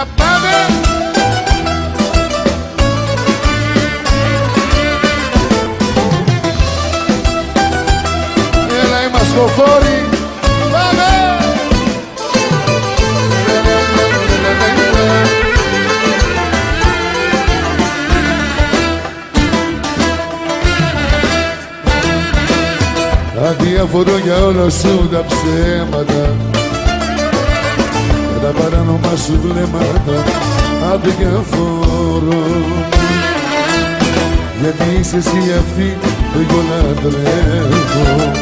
Για πάμε! Έλα οι μασκοφόροι! Πάμε! Αδιαφορώ για όλα σου τα ψέματα και τα παράνομα σου βλέμματα. Αδιαφορώ γιατί είσαι εσύ αυτή που εγώ λατρεύω.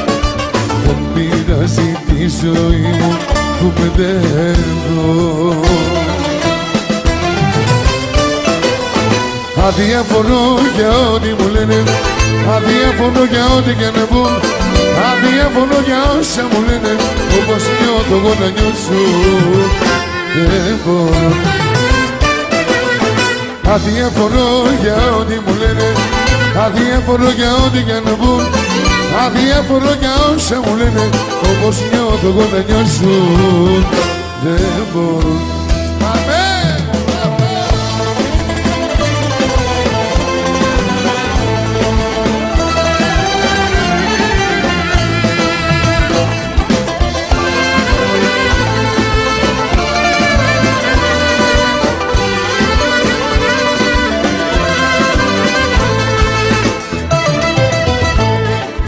Δεν πειράζει τη ζωή μου που παιδεύω. Αδιαφορώ για ό,τι μου λένε, αδιαφορώ για ό,τι και να πούν, αδιαφορώ για όσα μου λένε, όπως νιώθω εγώ να νιώσω. Δεν μπορώ. Αδιαφορώ για ό,τι μου λένε, αδιαφορώ για ό,τι και να πούν, αδιαφορώ για όσα μου λένε, όπως νιώθω εγώ να νιώσω. Δεν μπορώ. Αμέ!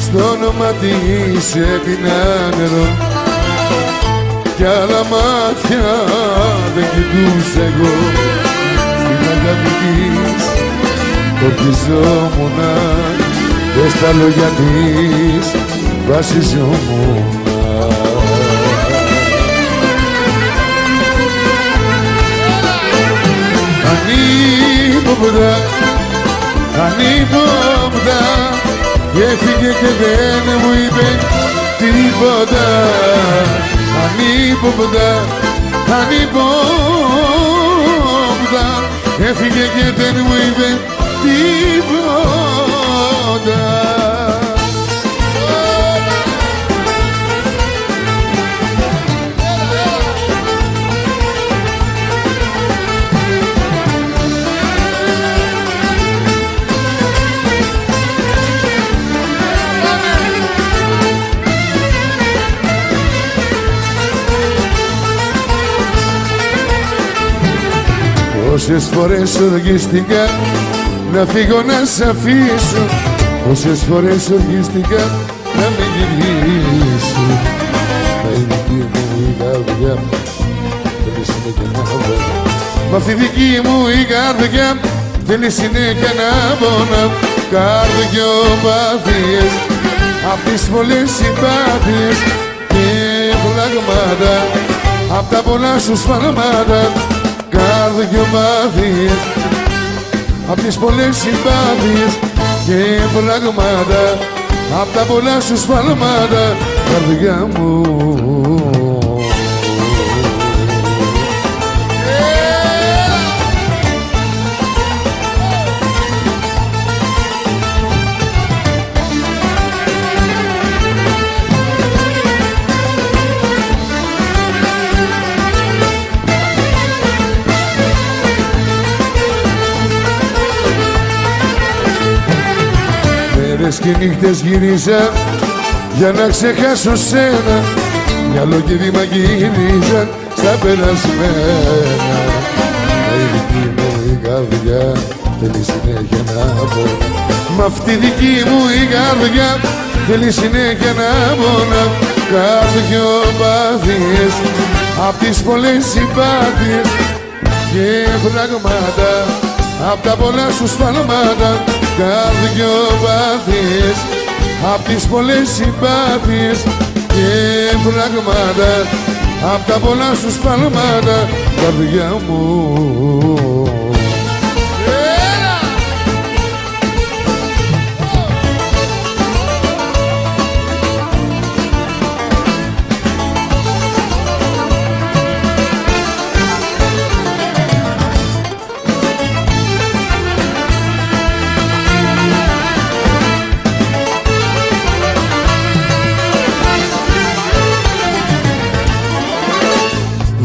Στο όνομα της έπινα νερό κι άλλα μάτια δεν κοιτούσα εγώ. Στην αγάπη της ορκιζόμουνα και στα λόγια της βασιζόμουνα. Ανύποπτα, ανύποπτα κι έφυγε και δεν μου είπε τίποτα. Ανύποπτα, ανύποπτα έφυγε και δεν μου είπε τίποτα. Πόσες φορές οργίστηκα να φύγω να σ' αφήσω, πόσες φορές οργίστηκα να μην γυρίσω. Μα η δική μου η καρδιά θέλει συνέχεια να πονά. Μα αυτή δική μου η καρδιά θέλει συνέχεια να πονά. Καρδιοπαθίες απ' τις πολλές συμπάθειες και πλαγμάτα, απ' τα πολλά σου σφάλματα. Καρδιοπάθειες απ' τις πολλές συμπάθειες και πλαγμάτα, απ' τα πολλά σου σφάλματα. Καρδιά μου μέρες και νύχτες γύριζα για να ξεχάσω σένα, μυαλό και βήμα γύριζαν στα περασμένα. Μα η δική μου η καρδιά θέλει συνέχεια να πονά. Μα αυτή δική μου η καρδιά θέλει συνέχεια να πονά. Καρδιοπάθειες απ' τις πολλές συμπάθειες και φραγμάτα, απ' τα πολλά σου σφάλματα. Καρδιοπάθειες απ' τις πολλές συμπάθειες και φραγμάτα, απ' τα πολλά σου σφάλματα. Καρδιά μου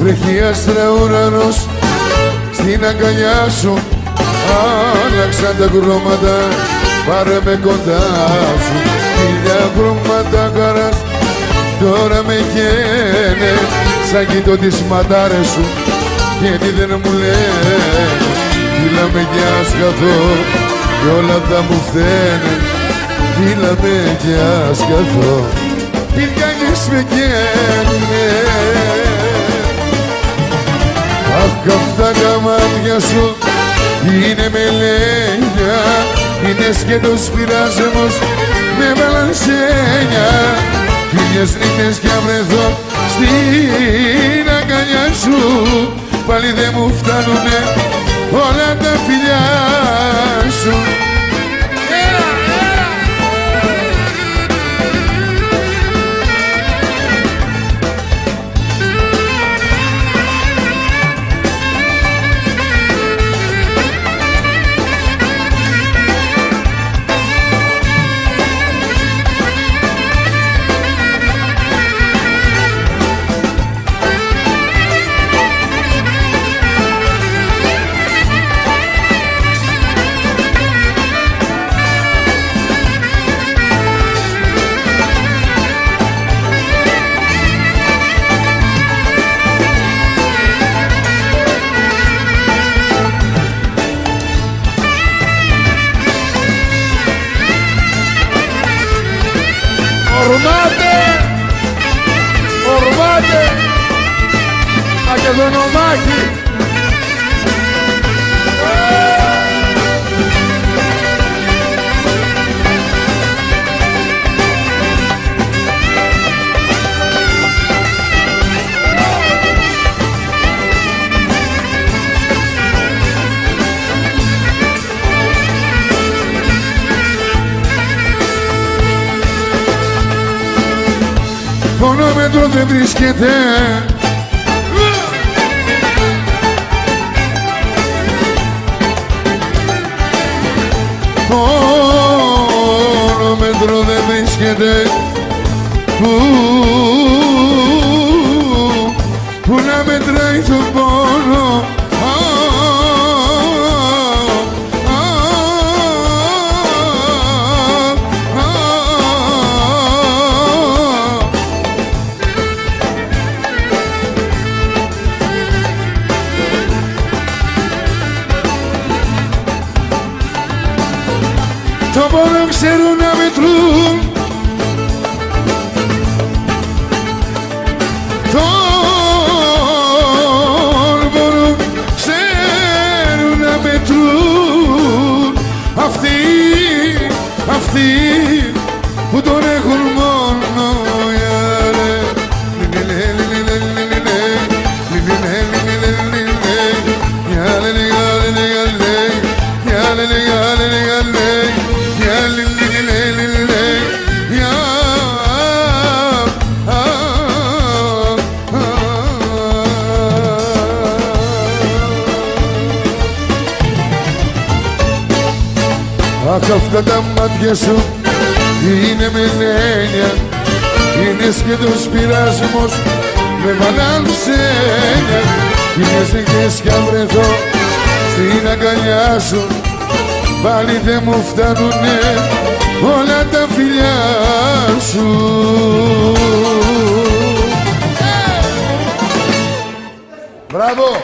βρέχει άστρα ουρανός στην αγκαλιά σου. Άλλαξαν τα χρώματα, πάρε με κοντά σου. Χίλια χρώματα χαράς τώρα με καίνε. Σαν κοιτώ τις μαντάρες σου και τι δεν μου λένε. Φίλα με κι ας καθώ κι όλα θα μου φταίνε. Φίλα με κι ας καθώ τι κάνεις με καίνε. Αχ, αυτά τα μάτια σου είναι μελένια, είναι σκέτος πειρασμός με βαλανσένια. Χίλιες νύχτες κι αν βρεθώ στην αγκαλιά σου, πάλι δεν μου φτάνουνε όλα τα φιλιά σου. Ορμάτε, Μακεδονομάκη. Φωνόμετρο δεν βρίσκεται, φωνόμετρο δεν βρίσκεται, που να μετράει τον πόνο. Το πόνο ξέρουν να μετρούν, τον πόνο ξέρουν να μετρούν. Αυτοί που τον έχουν μόνο για αχ, αυτά τα μάτια σου είναι μελένια, είναι σκέτος πειρασμός με βαλανσένια. Χίλιες νύχτες κι αν βρεθώ στην αγκαλιά σου, πάλι δεν μου φτάνουνε όλα τα φιλιά σου. Μπράβο!